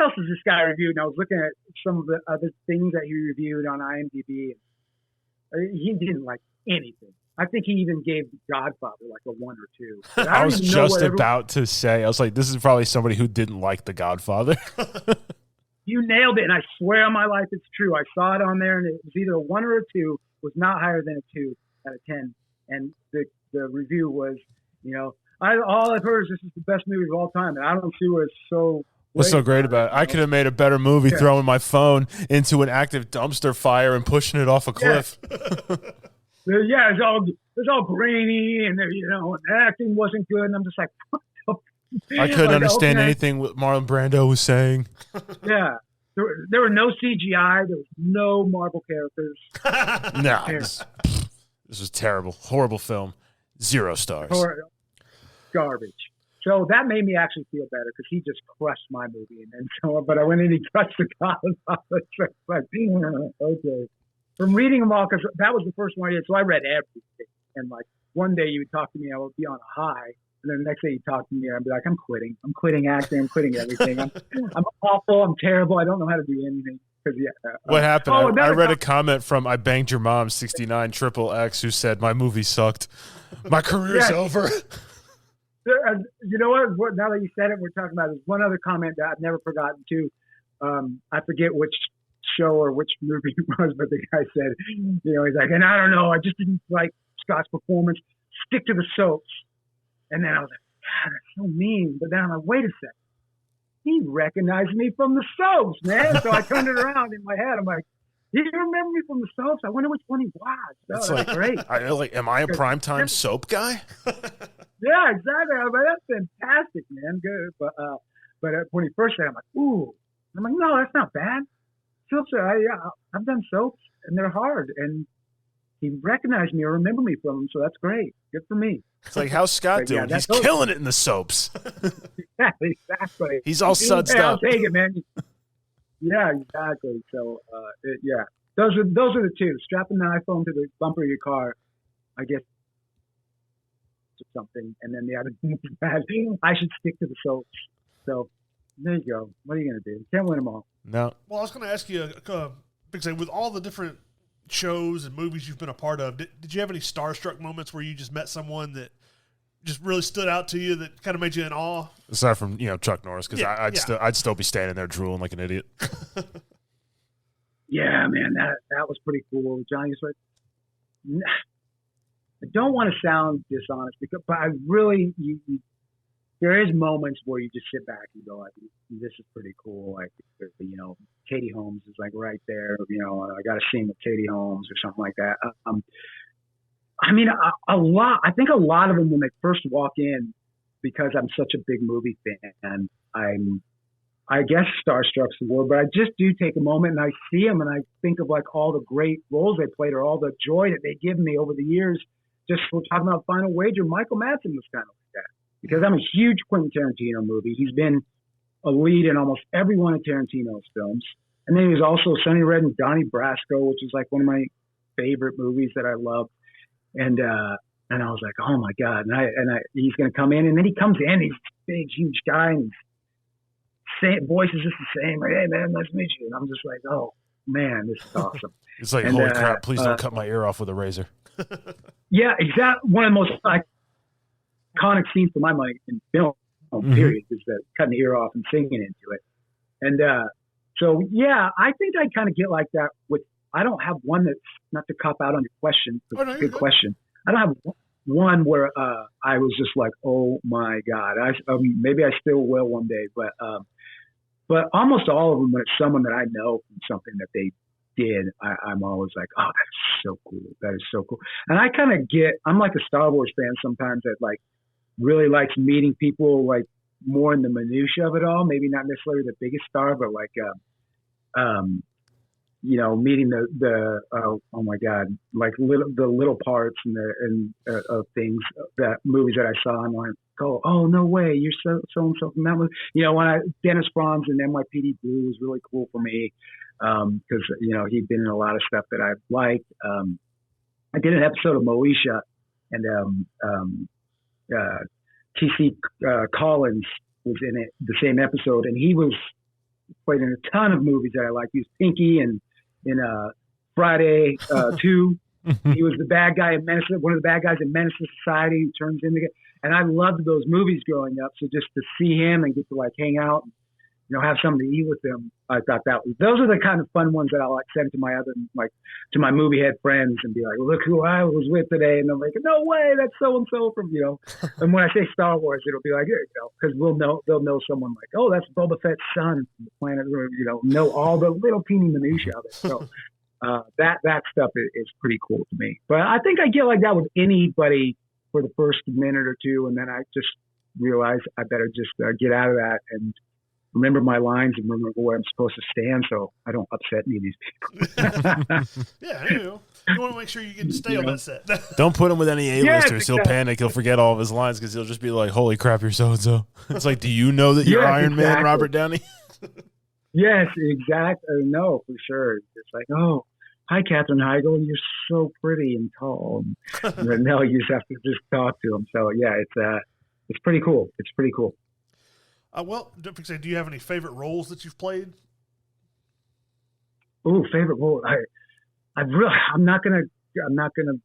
else has this guy reviewed? And I was looking at some of the other things that he reviewed on IMDb. He didn't like anything. I think he even gave Godfather like a 1 or 2. I was just about to say, I was like, this is probably somebody who didn't like The Godfather. You nailed it, and I swear on my life it's true. I saw it on there, and it was either a 1 or a 2. It was not higher than a 2 out of 10. And the review was, all I've heard is this is the best movie of all time, and I don't see what's so. What's so great about it? I could have made a better movie throwing my phone into an active dumpster fire and pushing it off a cliff. Yeah, it's all grainy, and the acting wasn't good, and I'm just like, what the I couldn't understand anything what Marlon Brando was saying. Yeah, there were no CGI, there was no Marvel characters. No, this was terrible, horrible film, 0 stars, garbage. So that made me actually feel better because he just crushed my movie, but I went in and he crushed the Godfather. Like, okay. From reading them all, because that was the first one I did, so I read everything. And like one day you would talk to me, I would be on a high, and then the next day you talk to me, I'd be like, I'm quitting acting, I'm quitting everything. I'm awful, I'm terrible, I don't know how to do anything. What happened? I read a comment from I Banged Your Mom 69 XXX who said my movie sucked. My career's over. You know what? Now that you said it, we're talking about. There's one other comment that I've never forgotten too. I forget which show or which movie it was, but the guy said, he's like, and I don't know, I just didn't like Scott's performance. Stick to the soaps. And then I was like, God, that's so mean. But then I'm like, wait a second. He recognized me from the soaps, man. So I turned it around in my head. I'm like, do you remember me from the soaps? I wonder which one he watched. That's like, great. Am I a primetime soap guy? Yeah, exactly. I was like, that's fantastic, man. Good. But when he first said it, I'm like, ooh. I'm like, no, that's not bad. soaps I've done soaps, and they're hard, and he recognized me or remember me from them, so that's great. Good for me. It's like, how's Scott doing? He's killing it in the soaps. Yeah, exactly. He's all sudsed up. I'll take it, man. Yeah, exactly. So, those are the two. Strapping the iPhone to the bumper of your car, I guess, something, and then the other thing is that I should stick to the soaps. So there you go. What are you going to do? Can't win them all. No. Well, I was going to ask you, with all the different shows and movies you've been a part of, did you have any starstruck moments where you just met someone that just really stood out to you that kind of made you in awe? Aside from Chuck Norris, because I'd still be standing there drooling like an idiot. Yeah, man, that was pretty cool. Johnny's like, I don't want to sound dishonest, but I really, there is moments where you just sit back and go, like, this is pretty cool. Like, Katie Holmes is like right there. I got a scene with Katie Holmes or something like that. I mean, I think a lot of them, when they first walk in, because I'm such a big movie fan, I guess starstruck's the word, but I just do take a moment and I see them and I think of like all the great roles they played or all the joy that they give me over the years. Just we're talking about Final Wager, Michael Madsen was kind of like that, because I'm a huge Quentin Tarantino movie. He's been a lead in almost every one of Tarantino's films. And then he was also Sonny Red and Donnie Brasco, which is like one of my favorite movies that I love. And I was like, oh my God. And he's going to come in, and then he comes in, he's a big, huge guy, and voice is just the same. Like, hey man, nice to meet you. And I'm just like, oh man, this is awesome. It's like, holy crap, please don't cut my ear off with a razor. Yeah, exactly. One of the most iconic scenes for my money in film, period, is the cutting the ear off and singing into it. And so, yeah, I think I kind of get like that with, I don't have one that's, not to cop out on your question, but good question. I don't have one where I was just like, oh my God. Maybe I still will one day, but almost all of them, when it's someone that I know from something that they did, I'm always like, oh, that's so cool. That is so cool. And I kind of I'm like a Star Wars fan sometimes that like really likes meeting people like more in the minutia of it all. Maybe not necessarily the biggest star, but like, meeting the oh my God, like the little parts of things, that movies that I saw and like, oh no way, you're so and so from that movie. When Dennis Franz in NYPD Blue was really cool for me, because he'd been in a lot of stuff that I liked. I did an episode of Moesha, and T.C. Collins was in it, the same episode, and he was played in a ton of movies that I liked. He was Pinky and in Friday 2. He was the bad guy in Menace, one of the bad guys in Menace to Society, who turns into, and I loved those movies growing up. So just to see him and get to like hang out, and, have something to eat with him, I thought those are the kind of fun ones that I like send to my to my movie head friends and be like, look who I was with today, and they're like, no way, that's so and so from And when I say Star Wars, it'll be like, because they'll know someone like, oh, that's Boba Fett's son from the planet, know all the little teeny minutia of it. So that stuff is pretty cool to me. But I think I get like that with anybody for the first minute or two, and then I just realize I better just get out of that and remember my lines and remember where I'm supposed to stand, so I don't upset any of these people. Yeah, you want to make sure you get to stay on that set. Don't put him with any A-listers. He'll panic. He'll forget all of his lines because he'll just be like, holy crap, you're so-and-so. It's like, do you know that you're Iron Man, Robert Downey? Yes, exactly. No, for sure. It's like, oh, hi, Katherine Heigl. You're so pretty and tall. And no, you just have to just talk to him. So, yeah, it's pretty cool. It's pretty cool. Do you have any favorite roles that you've played? Oh, favorite role. I'm not gonna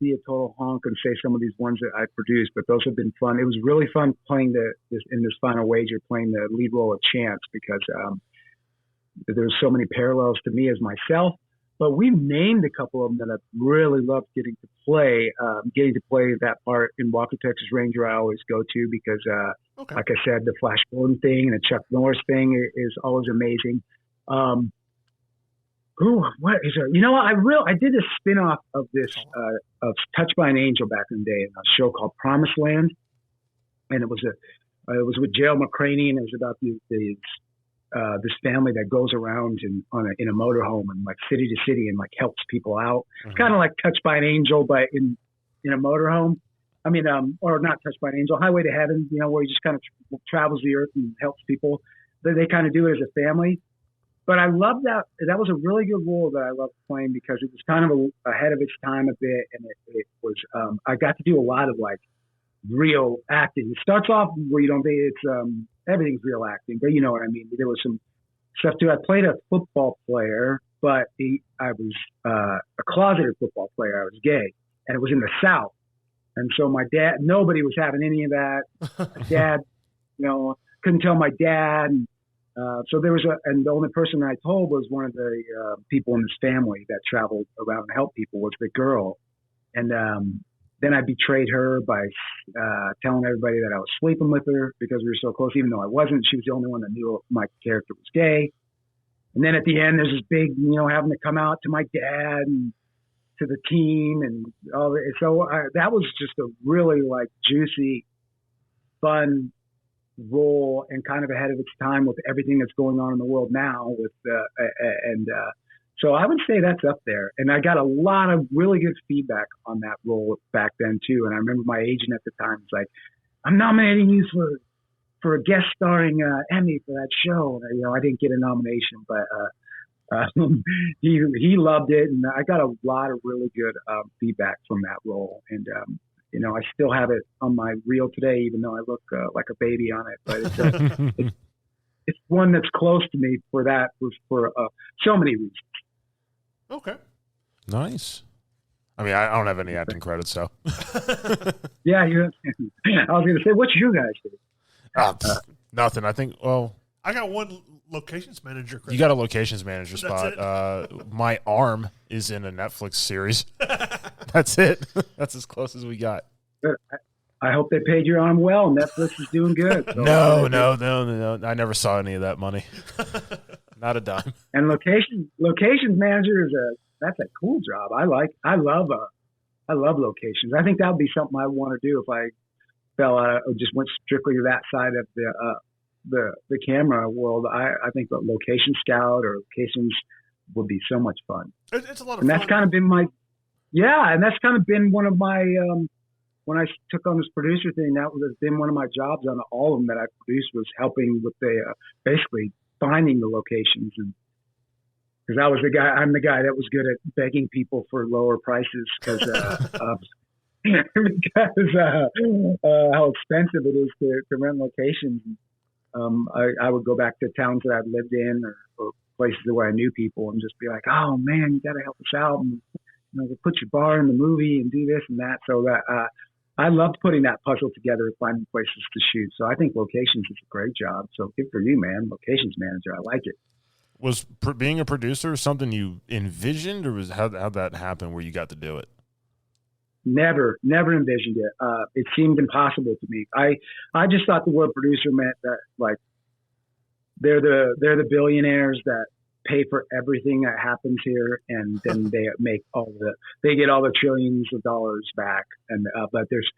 be a total honk and say some of these ones that I produced, but those have been fun. It was really fun playing in this Final Wager, playing the lead role of Chance, because there's so many parallels to me as myself. But we've named a couple of them that I've really loved getting to play. Getting to play that part in Walker, Texas Ranger, I always go to because, like I said, the Flash Gordon thing and the Chuck Norris thing is always amazing. What is there? I did a spinoff of this of Touched by an Angel back in the day, in a show called Promised Land, and it was with Gerald McCraney, and it was about the this family that goes around in a motorhome and like city to city and like helps people out. It's kind of like Touched by an Angel, but in a motorhome. I mean, or not Touched by an Angel, Highway to Heaven, where he just kind of travels the earth and helps people. They kind of do it as a family. But I love that. That was a really good role that I loved playing because it was kind of ahead of its time a bit. And it was, I got to do a lot of like real acting. It starts off where you don't think it's, everything's real acting, but you know what I mean? There was some stuff too. I played a football player, but I was a closeted football player. I was gay, and it was in the South. And so my dad, nobody was having any of that. My dad, couldn't tell my dad. And, so there was and the only person I told was one of the people in this family that traveled around and helped people was the girl. And then I betrayed her by telling everybody that I was sleeping with her because we were so close, even though I wasn't. She was the only one that knew my character was gay. And then at the end, there's this big, having to come out to my dad and to the team and all that. So that was just a really like juicy, fun role and kind of ahead of its time with everything that's going on in the world now with so I would say that's up there. And I got a lot of really good feedback on that role back then too. And I remember my agent at the time was like, I'm nominating you for a guest starring Emmy for that show. And, I didn't get a nomination, but he loved it. And I got a lot of really good feedback from that role. And, I still have it on my reel today, even though I look like a baby on it. But it's one that's close to me for so many reasons. Okay. Nice. I mean, I don't have any acting credits, so. Yeah, I was going to say, what you guys do? Nothing. I think, I got one locations manager credit. You got a locations manager spot. My arm is in a Netflix series. That's it. That's as close as we got. I hope they paid your arm well. Netflix is doing good. So No. I never saw any of that money. Not a dime. And locations manager that's a cool job. I love locations. I think that would be something I want to do if I fell out or just went strictly to that side of the camera world. I think a location scout or locations would be so much fun. It's a lot of fun. And that's kind of been one of my when I took on this producer thing, that has been one of my jobs on all of them that I produced was helping with basically finding the locations. And because I'm the guy that was good at begging people for lower prices because how expensive it is to rent locations. I would go back to towns that I'd lived in or places where I knew people and just be like, oh man, you got to help us out. And, we'll put your bar in the movie and do this and that. So that I loved putting that puzzle together and finding places to shoot. So I think locations is a great job. So good for you, man. Locations manager. I like it. Was being a producer something you envisioned, or was how'd that happen where you got to do it? Never envisioned it. It seemed impossible to me. I just thought the word producer meant that like they're the billionaires that pay for everything that happens here, and then they get all the trillions of dollars back. And but there's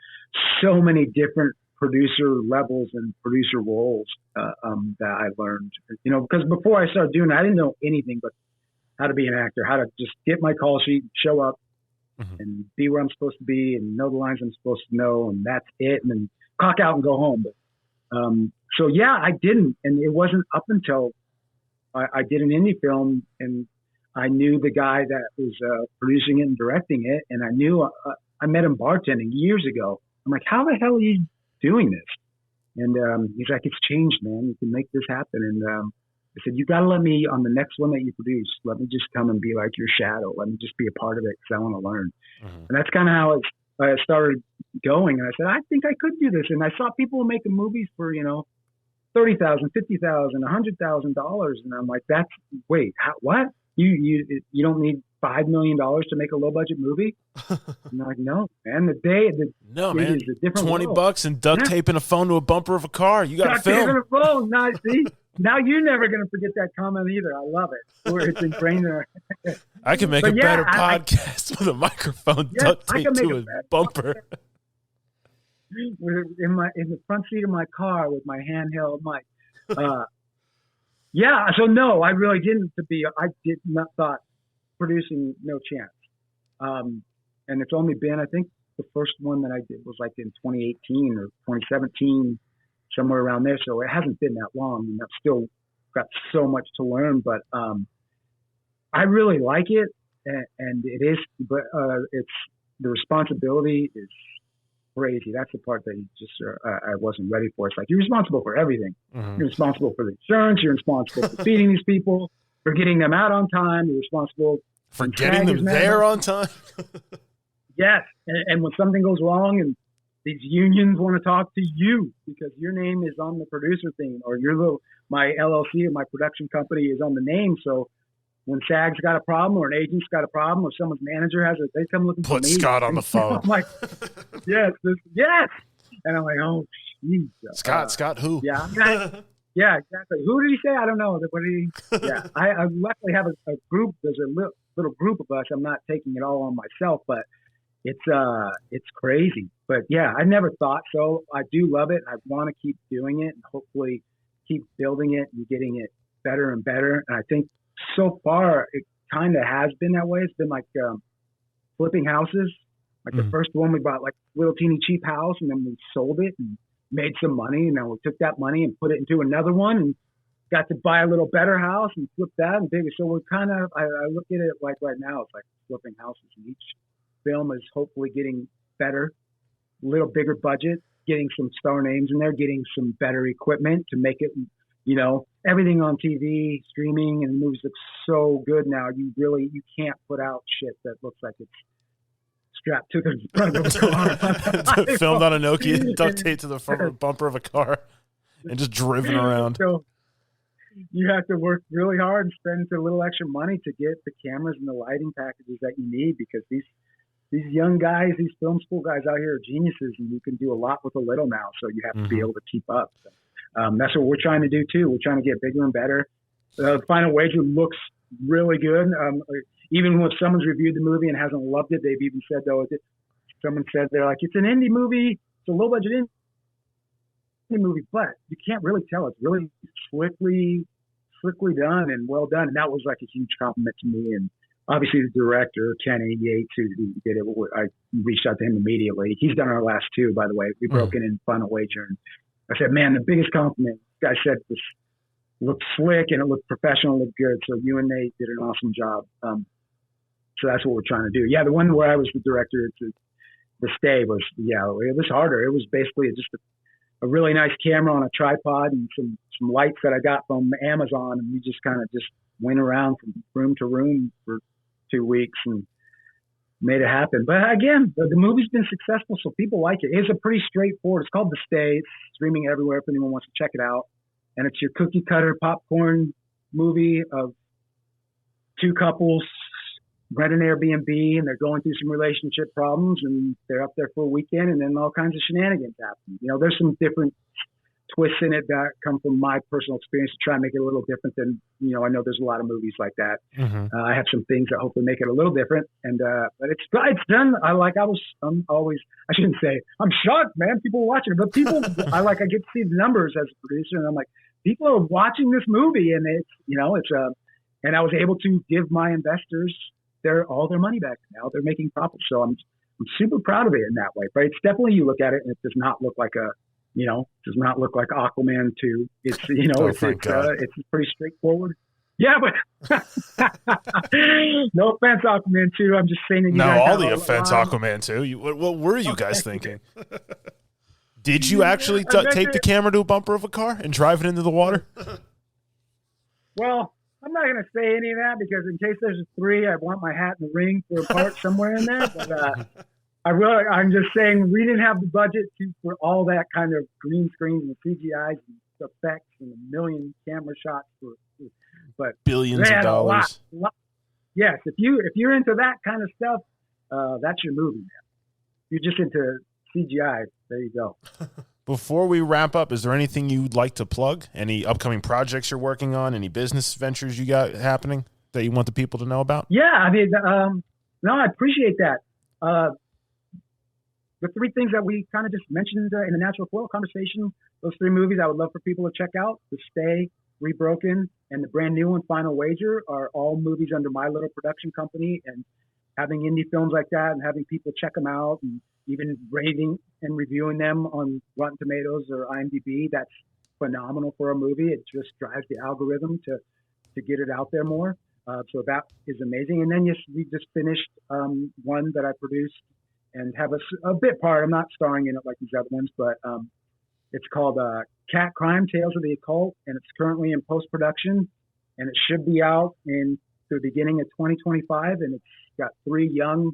so many different producer levels and producer roles that I learned. Because before I started doing it, I didn't know anything but how to be an actor, how to just get my call sheet, show up, and be where I'm supposed to be, and know the lines I'm supposed to know, and that's it, and then clock out and go home. But so yeah, I didn't, and it wasn't up until I did an indie film, and I knew the guy that was producing it and directing it, and I knew I met him bartending years ago. I'm like, how the hell are you doing this? And he's like, it's changed, man. You can make this happen. And I said, you got to let me, on the next one that you produce, let me just come and be like your shadow. Let me just be a part of it because I want to learn. And that's kind of how it started going. And I said, I think I could do this. And I saw people making movies for, $30,000, $50,000, $100,000. And I'm like, what? You don't need $5 million to make a low budget movie? And I'm like, no, man. Man, is a different $20 world. And duct taping a phone to a bumper of a car. You got to film. Duct taping a phone. Now, see, now you're never going to forget that comment either. I love it. Where it's ingrained there. I can make better podcast with a microphone duct taped to a bumper. In the front seat of my car with my handheld mic. Yeah. So no, I really didn't. I did not thought producing no chance. And it's only been, I think, the first one that I did was like in 2018 or 2017, somewhere around there. So it hasn't been that long, and I've still got so much to learn. But I really like it, and it is. But it's the responsibility is crazy. That's the part that I wasn't ready for. It's like you're responsible for everything. Mm-hmm. You're responsible for the insurance. You're responsible for feeding these people, for getting them out on time. You're responsible for getting them there on time. Yes, and when something goes wrong and these unions want to talk to you because your name is on the producer thing, or my LLC or my production company is on the name. So when SAG's got a problem, or an agent's got a problem, or someone's manager has they come looking for me. Put Scott on the phone. I'm like, yes, and I'm like, oh, geez. Scott, who? Yeah, yeah, exactly. Who did he say? I don't know. Yeah, I luckily have a group. There's a little group of us. I'm not taking it all on myself, but it's crazy. But yeah, I never thought so. I do love it. I want to keep doing it and hopefully keep building it and getting it better and better. And I think so far it kind of has been that way. It's been like flipping houses. Like the first one, we bought like a little teeny cheap house, and then we sold it and made some money. And then we took that money and put it into another one and got to buy a little better house and flip that and bigger. So we're kind of, I look at it like right now, it's like flipping houses. And each film is hopefully getting better, a little bigger budget, getting some star names in there, getting some better equipment to make it, everything on TV, streaming, and movies look so good now. You can't put out shit that looks like it's strapped to the front of a car. Filmed on a Nokia, duct taped to the front bumper of a car, and just driven around. So you have to work really hard and spend a little extra money to get the cameras and the lighting packages that you need, because these young guys, these film school guys out here are geniuses, and you can do a lot with a little now. So you have to be able to keep up. So, that's what we're trying to do too. We're trying to get bigger and better. Final Wager looks really good. Even if someone's reviewed the movie and hasn't loved it, they've even said, someone said they're like, it's an indie movie. It's a low budget indie movie, but you can't really tell. It's really slickly done and well done. And that was like a huge compliment to me. And obviously the director, Kenny Yates, who did it, I reached out to him immediately. He's done our last two, by the way. We broke in Final Wager. And I said, man, the biggest compliment, this guy said, this looked slick and it looked professional, looked good. So you and Nate did an awesome job. So that's what we're trying to do. Yeah, the one where I was the director, the stay was, it was harder. It was basically just a really nice camera on a tripod and some lights that I got from Amazon. And we just kind of just went around from room to room for 2 weeks and made it happen. But again, the movie's been successful, so people like it. It's a pretty straightforward. It's called The Stay. It's streaming everywhere if anyone wants to check it out. And it's your cookie cutter popcorn movie of two couples rent an Airbnb and they're going through some relationship problems and they're up there for a weekend, and then all kinds of shenanigans happen. There's some different twists in it that come from my personal experience to try and make it a little different than, I know there's a lot of movies like that. I have some things that hopefully make it a little different, and but it's done. I'm always, I shouldn't say I'm shocked, man. People are watching it, but people, I get to see the numbers as a producer, and I'm like, people are watching this movie, and and I was able to give my investors all their money back. Now they're making profits, so I'm super proud of it in that way. But it's definitely, you look at it and it does not look like does not look like Aquaman 2. It's it's pretty straightforward. Yeah, but no offense, Aquaman 2. I'm just saying that. All the offense, Aquaman 2. What were you guys thinking? Did you actually tape the camera to a bumper of a car and drive it into the water? Well, I'm not going to say any of that, because in case there's a 3, I want my hat in the ring for a part somewhere in there. But I'm just saying we didn't have the budget for all that kind of green screens and CGIs and effects and a million camera shots. But billions of dollars. Yes, if you're into that kind of stuff, that's your movie, man. If you're just into CGI, there you go. Before we wrap up, is there anything you'd like to plug? Any upcoming projects you're working on? Any business ventures you got happening that you want the people to know about? Yeah, I mean, no, I appreciate that. The 3 things that we kind of just mentioned in the natural flow conversation, those 3 movies I would love for people to check out: The Stay, Rebroken, and the brand new one, Final Wager, are all movies under my little production company. And having indie films like that and having people check them out and even rating and reviewing them on Rotten Tomatoes or IMDb, that's phenomenal for a movie. It just drives the algorithm to get it out there more. So that is amazing. And then we just finished one that I produced and have a bit part. I'm not starring in it like these other ones, but it's called Cat Crime Tales of the Occult, and it's currently in post-production, and it should be out in the beginning of 2025, and it's got 3 young,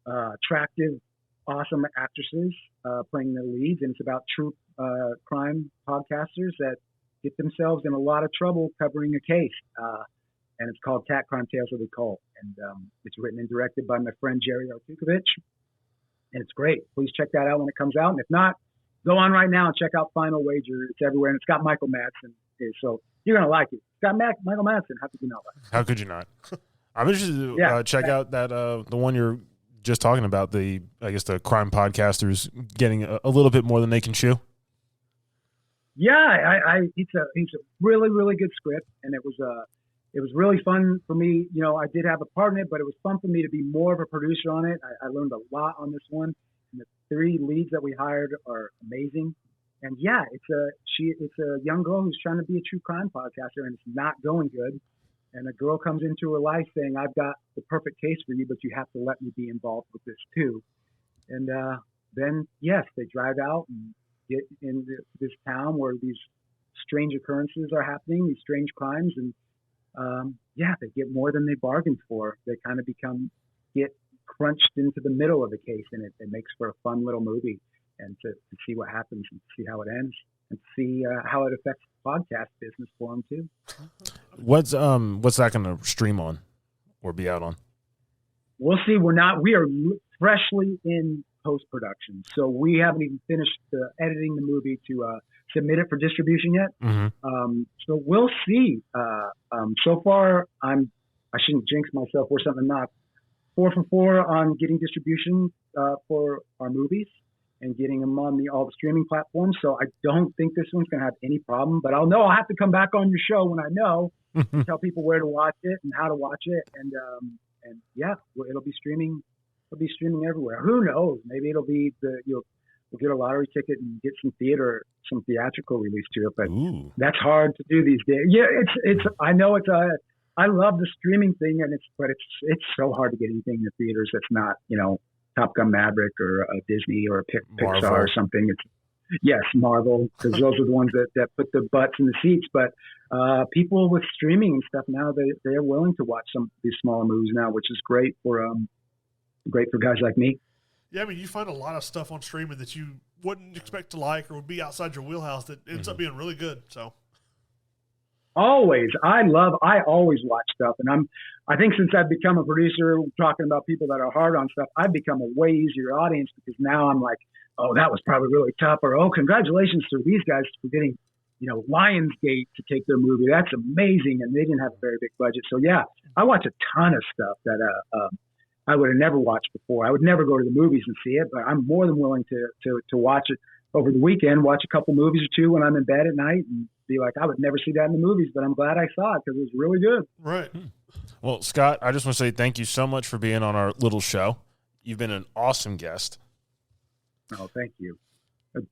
attractive, awesome actresses playing the leads, and it's about true crime podcasters that get themselves in a lot of trouble covering a case. And it's called Cat Crime Tales of the Occult. And it's written and directed by my friend Jerry Artukovich. And it's great. Please check that out when it comes out. And if not, go on right now and check out Final Wager. It's everywhere. And it's got Michael Madsen. So you're going to like it. It's got Michael Madsen. How could you not like it? How could you not? I'm interested to check out that the one you're just talking about, the crime podcasters getting a little bit more than they can chew. Yeah, it's a really, really good script. And it was really fun for me. You know, I did have a part in it, but it was fun for me to be more of a producer on it. I learned a lot on this one. And the 3 leads that we hired are amazing. And yeah, it's a young girl who's trying to be a true crime podcaster, and it's not going good. And a girl comes into her life saying, I've got the perfect case for you, but you have to let me be involved with this too. And then, yes, they drive out and get into this town where these strange occurrences are happening, these strange crimes, and they get more than they bargained for. They kind of get crunched into the middle of the case, and it makes for a fun little movie. And to see what happens and see how it ends and see how it affects the podcast business for them too. What's that going to stream on or be out on? We'll see. We are freshly in post-production, so we haven't even finished editing the movie to submit it for distribution yet. Mm-hmm. So we'll see. So far, I shouldn't jinx myself or something. Not 4 for 4 on getting distribution for our movies and getting them on all the streaming platforms. So I don't think this one's going to have any problem. But I'll have to come back on your show when I know and tell people where to watch it and how to watch it. And it'll be streaming. It'll be streaming everywhere. Who knows? Maybe it'll be we'll get a lottery ticket and get some theatrical release to it. But that's hard to do these days. Yeah, I know I love the streaming thing, but it's so hard to get anything in the theaters that's not Top Gun Maverick or a Disney or a Pixar or something. Yes, Marvel, because those are the ones that put the butts in the seats. But people with streaming and stuff now, they're willing to watch some of these smaller movies now, which is great for guys like me. Yeah, I mean, you find a lot of stuff on streaming that you wouldn't expect to like or would be outside your wheelhouse that ends up being really good. So. Always. I always watch stuff. And I think since I've become a producer, talking about people that are hard on stuff, I've become a way easier audience because now I'm like, oh, that was probably really tough. Or, oh, congratulations to these guys for getting, Lionsgate to take their movie. That's amazing. And they didn't have a very big budget. So yeah, I watch a ton of stuff that, I would have never watched before. I would never go to the movies and see it, but I'm more than willing to watch it over the weekend, watch a couple movies or two when I'm in bed at night and be like, I would never see that in the movies, but I'm glad I saw it because it was really good. Right. Well, Scott, I just want to say thank you so much for being on our little show. You've been an awesome guest. Oh, thank you.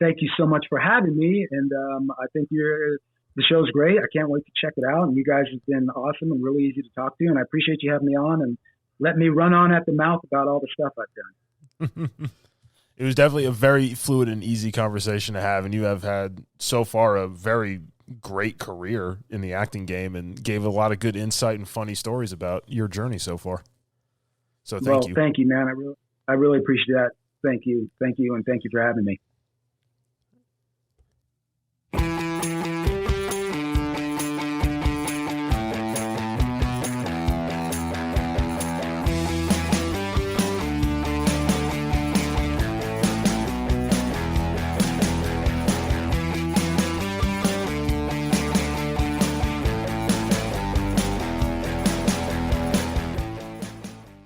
Thank you so much for having me. And I think the show's great. I can't wait to check it out. And you guys have been awesome and really easy to talk to. And I appreciate you having me on and let me run on at the mouth about all the stuff I've done. It was definitely a very fluid and easy conversation to have, and you have had so far a very great career in the acting game and gave a lot of good insight and funny stories about your journey so far. So thank you. Thank you, man. I really appreciate that. Thank you, and thank you for having me.